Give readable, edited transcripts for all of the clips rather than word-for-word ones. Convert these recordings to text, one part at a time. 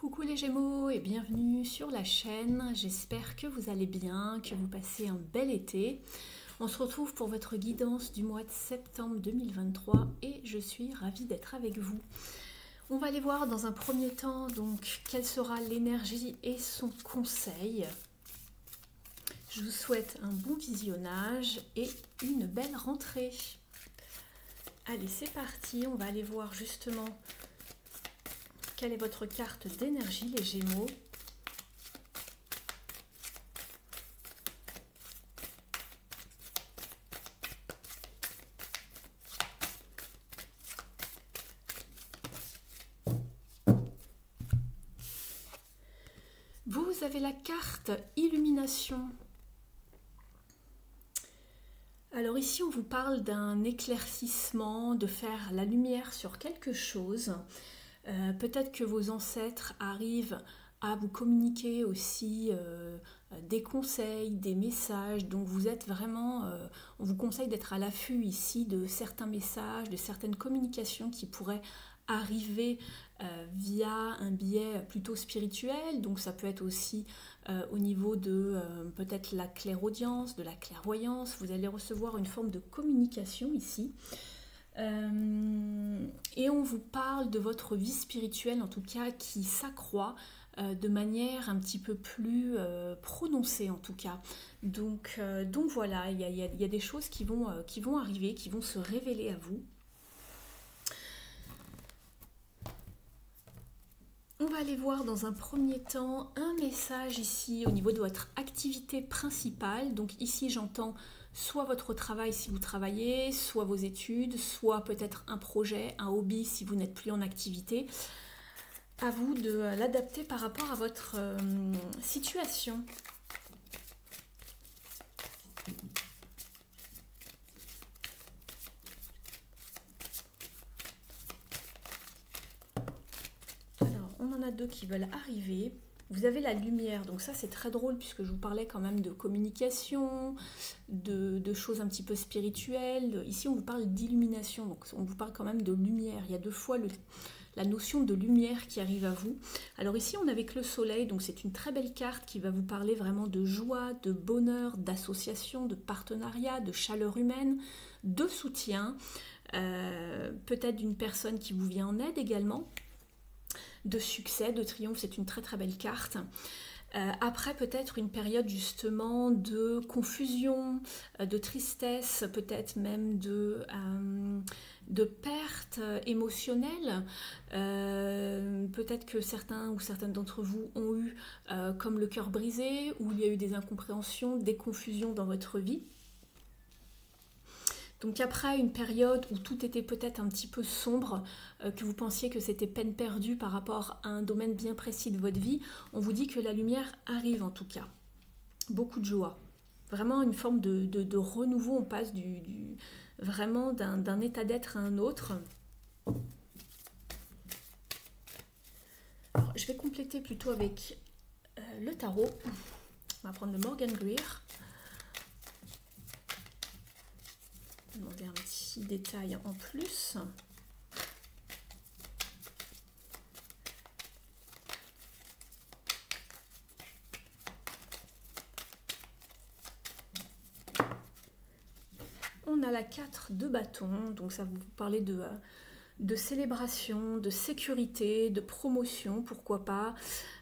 Coucou les Gémeaux et bienvenue sur la chaîne. J'espère que vous allez bien, que vous passez un bel été. On se retrouve pour votre guidance du mois de septembre 2023 et je suis ravie d'être avec vous. On va aller voir dans un premier temps donc quelle sera l'énergie et son conseil. Je vous souhaite un bon visionnage et une belle rentrée. Allez, c'est parti, on va aller voir justement quelle est votre carte d'énergie, les Gémeaux. Vous avez la carte Illumination. Alors ici, on vous parle d'un éclaircissement, de faire la lumière sur quelque chose. Peut-être que vos ancêtres arrivent à vous communiquer aussi des conseils, des messages. Donc vous êtes vraiment, on vous conseille d'être à l'affût ici de certains messages, de certaines communications qui pourraient arriver via un biais plutôt spirituel. Donc ça peut être aussi au niveau de peut-être la clairaudience, de la clairvoyance. Vous allez recevoir une forme de communication ici. Et on vous parle de votre vie spirituelle, en tout cas, qui s'accroît de manière un petit peu plus prononcée, en tout cas. Donc voilà, il y a des choses qui vont arriver, qui vont se révéler à vous. On va aller voir dans un premier temps un message ici au niveau de votre activité principale. Donc ici, j'entends soit votre travail si vous travaillez, soit vos études, soit peut-être un projet, un hobby si vous n'êtes plus en activité. À vous de l'adapter par rapport à votre situation. Alors, on en a deux qui veulent arriver. Vous avez la lumière, donc ça c'est très drôle puisque je vous parlais quand même de communication, de choses un petit peu spirituelles. Ici on vous parle d'illumination, donc on vous parle quand même de lumière. Il y a deux fois la notion de lumière qui arrive à vous. Alors ici on est avec le soleil, donc c'est une très belle carte qui va vous parler vraiment de joie, de bonheur, d'association, de partenariat, de chaleur humaine, de soutien, peut-être d'une personne qui vous vient en aide également. De succès, de triomphe, c'est une très très belle carte. Après peut-être une période justement de confusion, de tristesse, peut-être même de perte émotionnelle. Peut-être que certains ou certaines d'entre vous ont eu comme le cœur brisé, ou il y a eu des incompréhensions, des confusions dans votre vie. Donc après une période où tout était peut-être un petit peu sombre, que vous pensiez que c'était peine perdue par rapport à un domaine bien précis de votre vie, on vous dit que la lumière arrive en tout cas. Beaucoup de joie. Vraiment une forme de renouveau, on passe vraiment d'un état d'être à un autre. Alors, je vais compléter plutôt avec le tarot. On va prendre le Morgan Greer. Demander un petit détail en plus. On a la 4 de bâton, donc ça va vous parler de célébration, de sécurité, de promotion, pourquoi pas.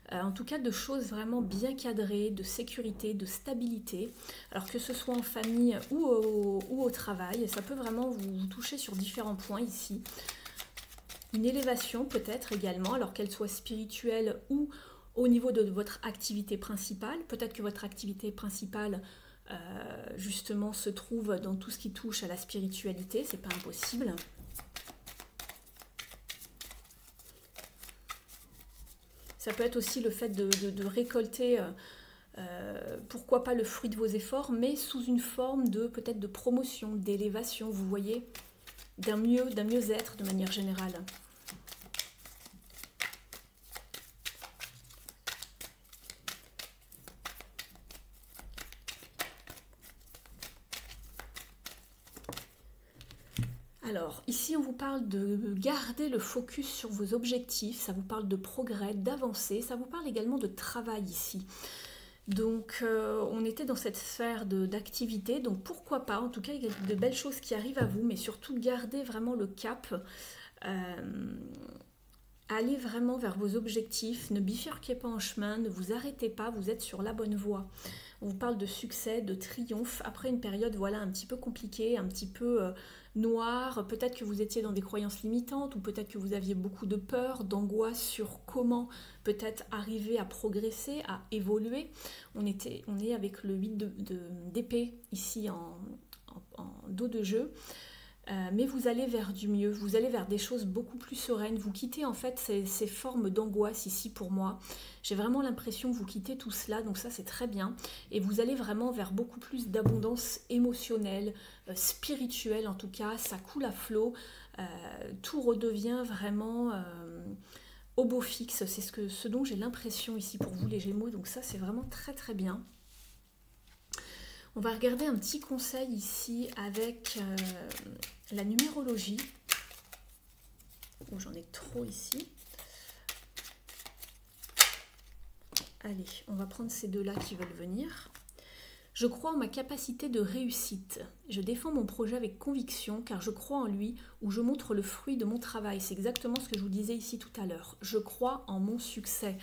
En tout cas de choses vraiment bien cadrées, de sécurité, de stabilité. Alors que ce soit en famille ou au travail, ça peut vraiment vous toucher sur différents points ici. Une élévation peut-être également, alors qu'elle soit spirituelle ou au niveau de votre activité principale. Peut-être que votre activité principale justement se trouve dans tout ce qui touche à la spiritualité, c'est pas impossible. Ça peut être aussi le fait de récolter, pourquoi pas le fruit de vos efforts, mais sous une forme de peut-être de promotion, d'élévation, vous voyez, d'un mieux-être de manière générale. Alors, ici, on vous parle de garder le focus sur vos objectifs, ça vous parle de progrès, d'avancer, ça vous parle également de travail ici. Donc, on était dans cette sphère d'activité, donc pourquoi pas, en tout cas, il y a de belles choses qui arrivent à vous, mais surtout, gardez vraiment le cap, allez vraiment vers vos objectifs, ne bifurquez pas en chemin, ne vous arrêtez pas, vous êtes sur la bonne voie. On vous parle de succès, de triomphe, après une période voilà, un petit peu compliquée, un petit peu noire, peut-être que vous étiez dans des croyances limitantes, ou peut-être que vous aviez beaucoup de peur, d'angoisse sur comment peut-être arriver à progresser, à évoluer. On est avec le 8 d'épée ici en dos de jeu. Mais vous allez vers du mieux, vous allez vers des choses beaucoup plus sereines, vous quittez en fait ces formes d'angoisse ici pour moi. J'ai vraiment l'impression que vous quittez tout cela, donc ça c'est très bien. Et vous allez vraiment vers beaucoup plus d'abondance émotionnelle, spirituelle en tout cas, ça coule à flot, tout redevient vraiment au beau fixe, c'est ce dont j'ai l'impression ici pour vous les Gémeaux, donc ça c'est vraiment très très bien. On va regarder un petit conseil ici avec la numérologie. Oh, j'en ai trop ici. Allez, on va prendre ces deux-là qui veulent venir. Je crois en ma capacité de réussite. Je défends mon projet avec conviction car je crois en lui ou je montre le fruit de mon travail. C'est exactement ce que je vous disais ici tout à l'heure. Je crois en mon succès.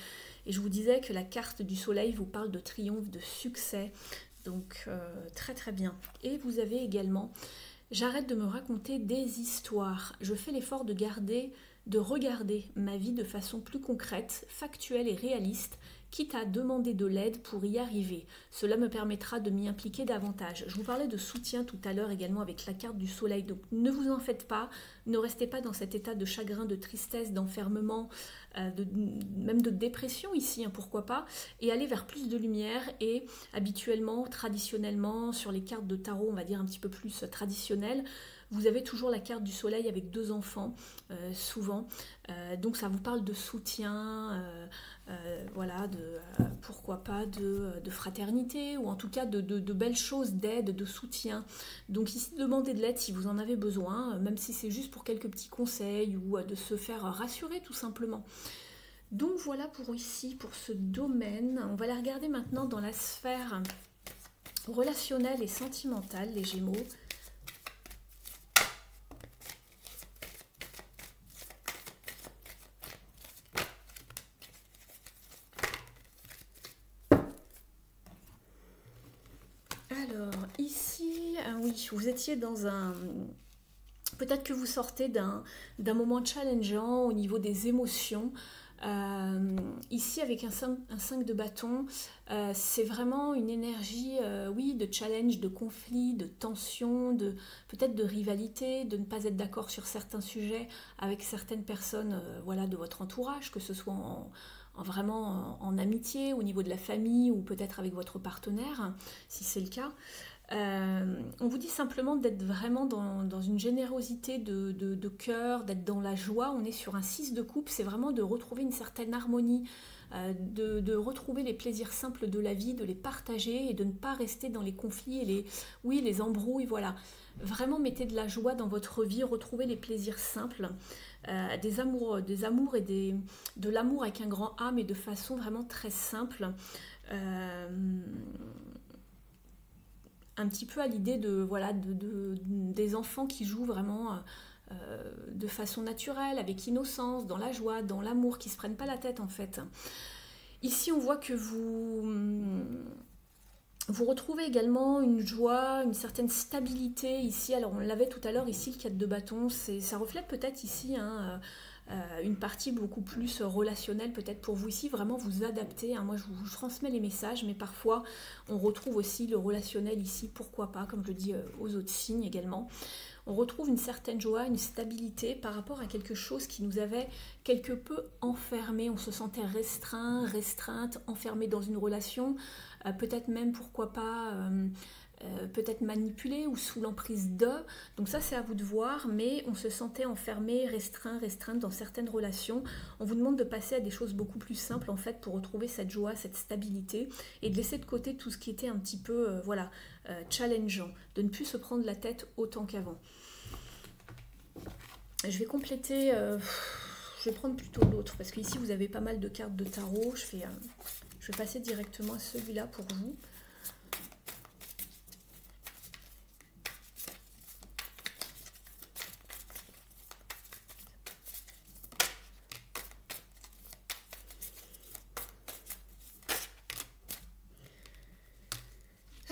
Et je vous disais que la carte du soleil vous parle de triomphe, de succès. Donc très très bien. Et vous avez également, j'arrête de me raconter des histoires. Je fais l'effort de regarder ma vie de façon plus concrète, factuelle et réaliste, quitte à demander de l'aide pour y arriver. Cela me permettra de m'y impliquer davantage. Je vous parlais de soutien tout à l'heure également avec la carte du soleil. Donc ne vous en faites pas, ne restez pas dans cet état de chagrin, de tristesse, d'enfermement, même de dépression ici, hein, pourquoi pas, et aller vers plus de lumière. Et habituellement, traditionnellement, sur les cartes de tarot, on va dire un petit peu plus traditionnelles, vous avez toujours la carte du soleil avec 2 enfants, souvent. Donc ça vous parle de soutien, voilà, pourquoi pas de fraternité, ou en tout cas de belles choses, d'aide, de soutien. Donc ici, demandez de l'aide si vous en avez besoin, même si c'est juste pour quelques petits conseils, ou de se faire rassurer tout simplement. Donc voilà pour ici, pour ce domaine. On va la regarder maintenant dans la sphère relationnelle et sentimentale, les Gémeaux. Alors, ici, oui, vous étiez dans un... Peut-être que vous sortez d'un moment challengeant au niveau des émotions. Ici, avec un 5 de bâton, c'est vraiment une énergie, oui, de challenge, de conflit, de tension, peut-être de rivalité, de ne pas être d'accord sur certains sujets avec certaines personnes voilà, de votre entourage, que ce soit vraiment en amitié, au niveau de la famille ou peut-être avec votre partenaire, si c'est le cas. On vous dit simplement d'être vraiment dans une générosité de cœur, d'être dans la joie. On est sur un 6 de coupe, c'est vraiment de retrouver une certaine harmonie, de retrouver les plaisirs simples de la vie, de les partager et de ne pas rester dans les conflits et les embrouilles. Voilà. Vraiment mettez de la joie dans votre vie, retrouvez les plaisirs simples, des amours et de l'amour avec un grand A, mais de façon vraiment très simple. Un petit peu à l'idée des enfants qui jouent vraiment de façon naturelle, avec innocence, dans la joie, dans l'amour, qui ne se prennent pas la tête en fait. Ici on voit que vous retrouvez également une joie, une certaine stabilité ici. Alors on l'avait tout à l'heure ici, le 4 de bâton, ça reflète peut-être ici une partie beaucoup plus relationnelle peut-être pour vous ici, vraiment vous adapter. Moi je vous transmets les messages, mais parfois on retrouve aussi le relationnel ici, pourquoi pas, comme je le dis aux autres signes également. On retrouve une certaine joie, une stabilité par rapport à quelque chose qui nous avait quelque peu enfermé. On se sentait restreint, restreinte, enfermé dans une relation, peut-être même, pourquoi pas, peut-être manipulé ou sous l'emprise de. Donc ça, c'est à vous de voir, mais on se sentait enfermé, restreint, restreinte dans certaines relations. On vous demande de passer à des choses beaucoup plus simples, en fait, pour retrouver cette joie, cette stabilité, et de laisser de côté tout ce qui était un petit peu, challengeant, de ne plus se prendre la tête autant qu'avant. Je vais compléter, je vais prendre plutôt l'autre, parce qu'ici vous avez pas mal de cartes de tarot. Je vais passer directement à celui-là pour vous.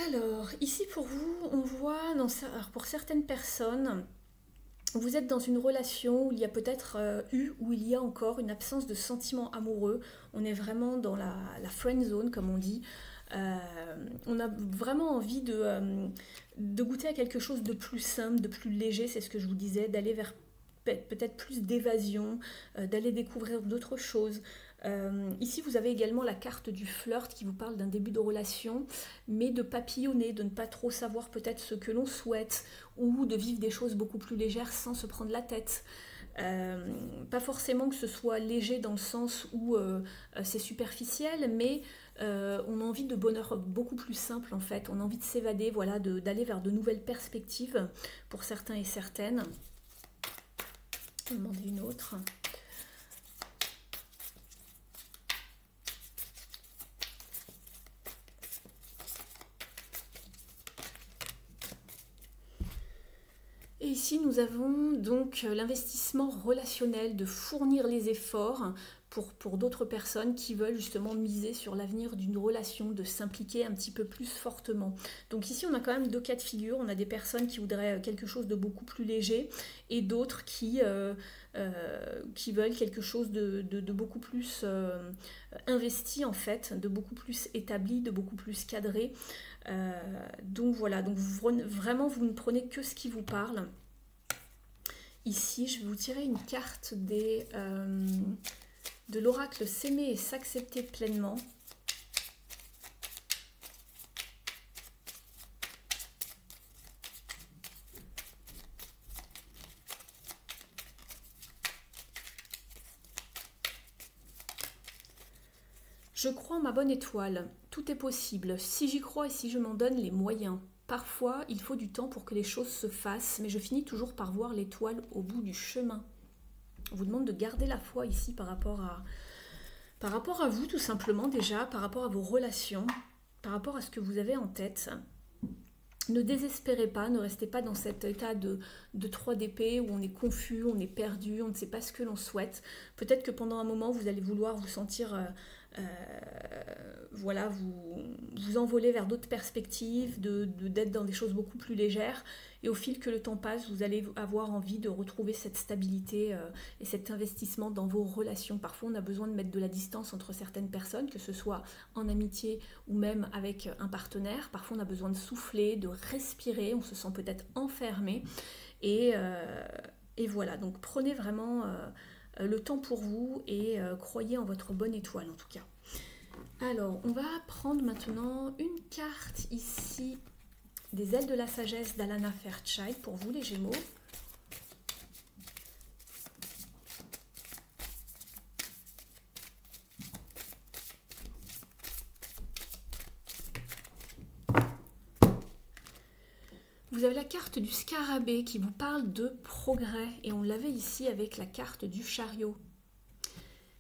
Alors, ici pour vous, on voit, alors pour certaines personnes, vous êtes dans une relation où il y a peut-être où il y a encore une absence de sentiments amoureux. On est vraiment dans la friend zone, comme on dit. On a vraiment envie de goûter à quelque chose de plus simple, de plus léger, c'est ce que je vous disais, d'aller vers peut-être plus d'évasion, d'aller découvrir d'autres choses. Ici, vous avez également la carte du flirt qui vous parle d'un début de relation, mais de papillonner, de ne pas trop savoir peut-être ce que l'on souhaite, ou de vivre des choses beaucoup plus légères sans se prendre la tête. Pas forcément que ce soit léger dans le sens où c'est superficiel, mais on a envie de bonheur beaucoup plus simple en fait. On a envie de s'évader, voilà, d'aller vers de nouvelles perspectives pour certains et certaines. On va demander une autre. Et ici, nous avons donc l'investissement relationnel, de fournir les efforts pour d'autres personnes qui veulent justement miser sur l'avenir d'une relation, de s'impliquer un petit peu plus fortement. Donc ici, on a quand même deux cas de figure. On a des personnes qui voudraient quelque chose de beaucoup plus léger et d'autres qui veulent quelque chose de beaucoup plus investi en fait, de beaucoup plus établi, de beaucoup plus cadré. Donc voilà, donc vraiment vous ne prenez que ce qui vous parle. Ici, je vais vous tirer une carte de l'oracle S'aimer et s'accepter pleinement. Je crois en ma bonne étoile. Tout est possible, si j'y crois et si je m'en donne les moyens. Parfois, il faut du temps pour que les choses se fassent, mais je finis toujours par voir l'étoile au bout du chemin. On vous demande de garder la foi ici par rapport à vous, tout simplement déjà, par rapport à vos relations, par rapport à ce que vous avez en tête. Ne désespérez pas, ne restez pas dans cet état de 3 d'épée où on est confus, on est perdu, on ne sait pas ce que l'on souhaite. Peut-être que pendant un moment, vous allez vouloir vous sentir... voilà, vous envoler vers d'autres perspectives, d'être dans des choses beaucoup plus légères. Et au fil que le temps passe, vous allez avoir envie de retrouver cette stabilité et cet investissement dans vos relations. Parfois, on a besoin de mettre de la distance entre certaines personnes, que ce soit en amitié ou même avec un partenaire. Parfois, on a besoin de souffler, de respirer. On se sent peut-être enfermé. Et voilà, donc prenez vraiment... le temps pour vous et croyez en votre bonne étoile en tout cas. Alors, on va prendre maintenant une carte ici des ailes de la sagesse d'Alana Fairchild pour vous les Gémeaux. Vous avez la carte du scarabée qui vous parle de progrès et on l'avait ici avec la carte du chariot.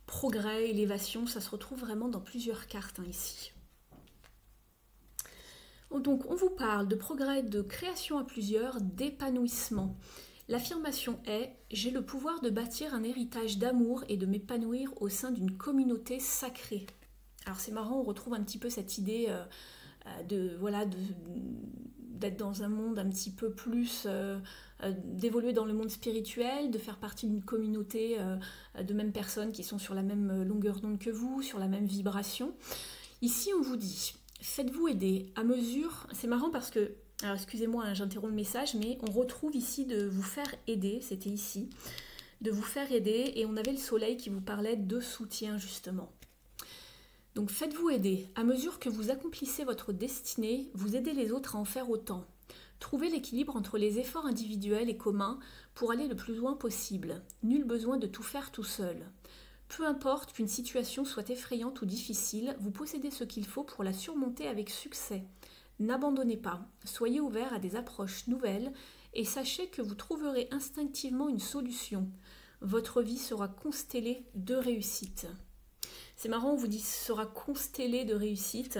Progrès, élévation, ça se retrouve vraiment dans plusieurs cartes ici. Donc on vous parle de progrès, de création à plusieurs, d'épanouissement. L'affirmation est « J'ai le pouvoir de bâtir un héritage d'amour et de m'épanouir au sein d'une communauté sacrée ». Alors c'est marrant, on retrouve un petit peu cette idée d'être dans un monde un petit peu plus, d'évoluer dans le monde spirituel, de faire partie d'une communauté de mêmes personnes qui sont sur la même longueur d'onde que vous, sur la même vibration. Ici, on vous dit, faites-vous aider à mesure... C'est marrant parce que, alors excusez-moi, j'interromps le message, mais on retrouve ici de vous faire aider, c'était ici, de vous faire aider, et on avait le soleil qui vous parlait de soutien, justement. Donc faites-vous aider. À mesure que vous accomplissez votre destinée, vous aidez les autres à en faire autant. Trouvez l'équilibre entre les efforts individuels et communs pour aller le plus loin possible. Nul besoin de tout faire tout seul. Peu importe qu'une situation soit effrayante ou difficile, vous possédez ce qu'il faut pour la surmonter avec succès. N'abandonnez pas. Soyez ouvert à des approches nouvelles et sachez que vous trouverez instinctivement une solution. Votre vie sera constellée de réussite. C'est marrant, on vous dit sera constellée de réussite.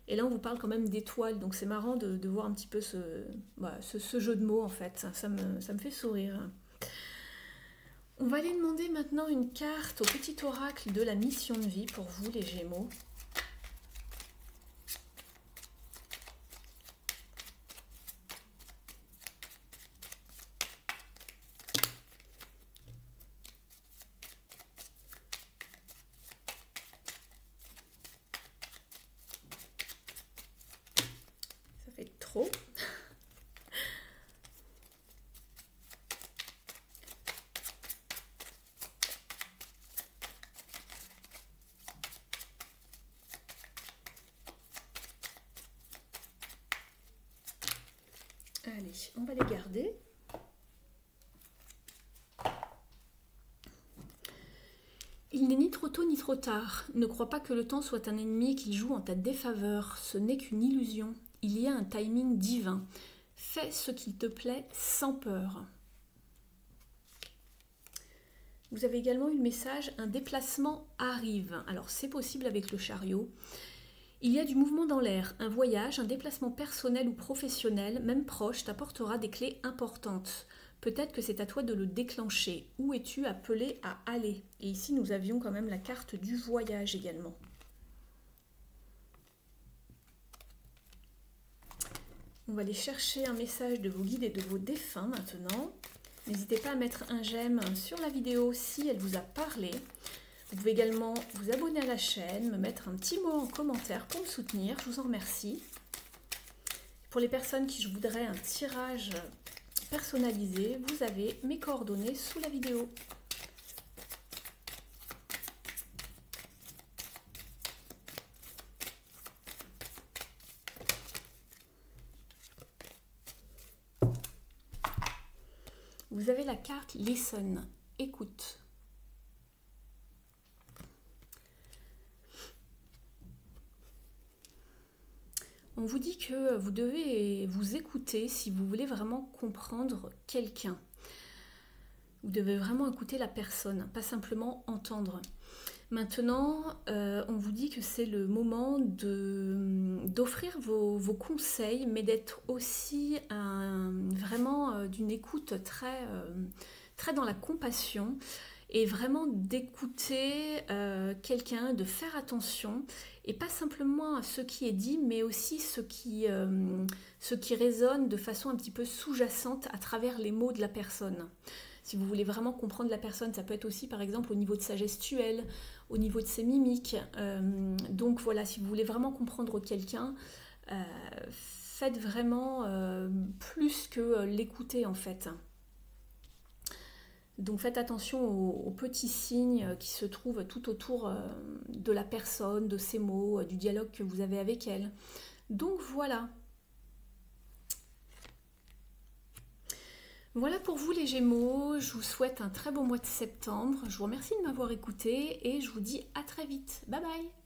Et là, on vous parle quand même d'étoiles, donc c'est marrant de voir un petit peu ce jeu de mots, en fait. Ça me fait sourire. On va aller demander maintenant une carte au petit oracle de la mission de vie pour vous, les Gémeaux. Ça fait trop. Allez, on va les garder. Il n'est ni trop tôt ni trop tard. Ne crois pas que le temps soit un ennemi et qu'il joue en ta défaveur. Ce n'est qu'une illusion. Il y a un timing divin. Fais ce qu'il te plaît sans peur. Vous avez également eu le message, un déplacement arrive. Alors c'est possible avec le chariot. Il y a du mouvement dans l'air, un voyage, un déplacement personnel ou professionnel, même proche, t'apportera des clés importantes. Peut-être que c'est à toi de le déclencher. Où es-tu appelé à aller? Et ici, nous avions quand même la carte du voyage également. On va aller chercher un message de vos guides et de vos défunts maintenant. N'hésitez pas à mettre un j'aime sur la vidéo si elle vous a parlé. Vous pouvez également vous abonner à la chaîne, me mettre un petit mot en commentaire pour me soutenir. Je vous en remercie. Pour les personnes qui voudraient un tirage personnalisé, vous avez mes coordonnées sous la vidéo. Vous avez la carte Listen, écoute. On vous dit que vous devez vous écouter si vous voulez vraiment comprendre quelqu'un. Vous devez vraiment écouter la personne, pas simplement entendre. Maintenant, on vous dit que c'est le moment d'offrir vos conseils, mais d'être aussi vraiment d'une écoute très dans la compassion et vraiment d'écouter quelqu'un, de faire attention et pas simplement à ce qui est dit, mais aussi ce qui résonne de façon un petit peu sous-jacente à travers les mots de la personne. Si vous voulez vraiment comprendre la personne, ça peut être aussi par exemple au niveau de sa gestuelle, au niveau de ses mimiques. Donc voilà, si vous voulez vraiment comprendre quelqu'un, faites vraiment plus que l'écouter en fait. Donc faites attention aux petits signes qui se trouvent tout autour de la personne, de ses mots, du dialogue que vous avez avec elle. Donc voilà. Voilà pour vous les Gémeaux, je vous souhaite un très beau mois de septembre. Je vous remercie de m'avoir écouté et je vous dis à très vite. Bye bye!